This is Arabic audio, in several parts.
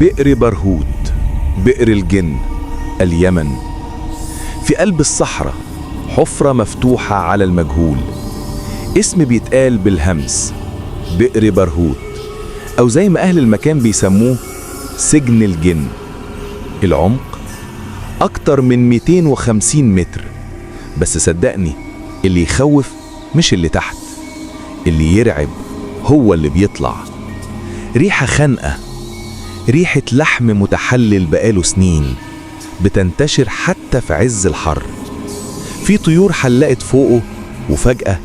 بئر برهوت، بئر الجن، اليمن. في قلب الصحراء حفرة مفتوحة على المجهول، اسم بيتقال بالهمس، بئر برهوت، أو زي ما أهل المكان بيسموه سجن الجن. العمق أكتر من 250 متر، بس صدقني اللي يخوف مش اللي تحت، اللي يرعب هو اللي بيطلع. ريحة خانقة، ريحة لحم متحلل بقاله سنين، بتنتشر حتى في عز الحر. في طيور حلقت فوقه وفجأة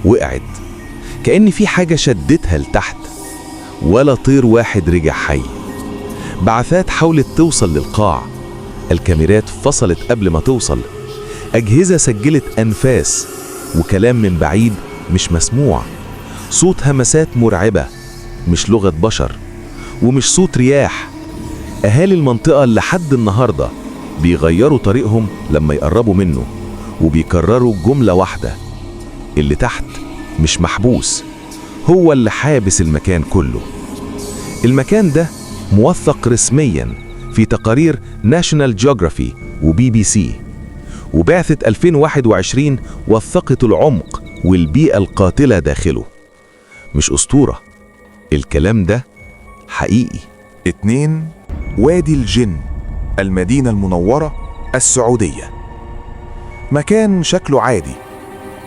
وقعت، كأن في حاجة شدتها لتحت، ولا طير واحد رجع حي. بعثات حاولت توصل للقاع، الكاميرات فصلت قبل ما توصل، أجهزة سجلت أنفاس وكلام من بعيد مش مسموع، صوت همسات مرعبة مش لغة بشر ومش صوت رياح. أهالي المنطقة لحد النهاردة بيغيروا طريقهم لما يقربوا منه، وبيكرروا جملة واحدة: اللي تحت مش محبوس، هو اللي حابس المكان كله. المكان ده موثق رسميا في تقارير ناشونال جيوغرافي وبي بي سي، وبعثة 2021 وثقت العمق والبيئة القاتلة داخله. مش أسطورة، الكلام ده حقيقي. 2. وادي الجن، المدينة المنورة، السعودية. مكان شكله عادي،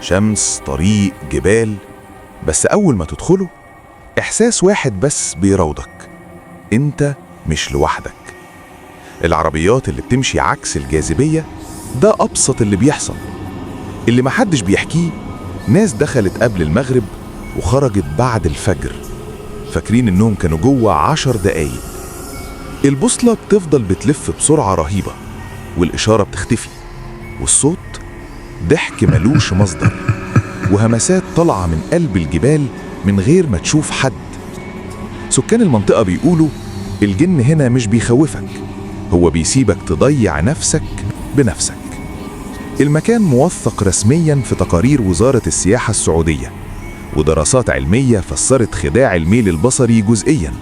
شمس، طريق، جبال، بس أول ما تدخله إحساس واحد بس بيراودك: أنت مش لوحدك. العربيات اللي بتمشي عكس الجاذبية ده أبسط اللي بيحصل. اللي محدش بيحكيه: ناس دخلت قبل المغرب وخرجت بعد الفجر، فاكرين إنهم كانوا جوه 10 دقايق. البوصلة بتفضل بتلف بسرعة رهيبة، والإشارة بتختفي، والصوت ضحك ملوش مصدر، وهمسات طالعة من قلب الجبال من غير ما تشوف حد. سكان المنطقة بيقولوا الجن هنا مش بيخوفك، هو بيسيبك تضيع نفسك بنفسك. المكان موثق رسميا في تقارير وزارة السياحة السعودية، ودراسات علمية فسرت خداع الميل البصري جزئيا،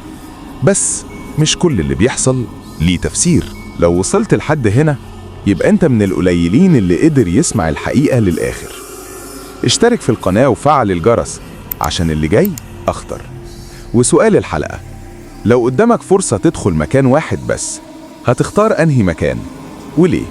بس مش كل اللي بيحصل ليه تفسير. لو وصلت لحد هنا يبقى أنت من القليلين اللي قدر يسمع الحقيقة للآخر. اشترك في القناة وفعل الجرس عشان اللي جاي أخطر. وسؤال الحلقة: لو قدامك فرصة تدخل مكان واحد بس، هتختار أنهي مكان وليه؟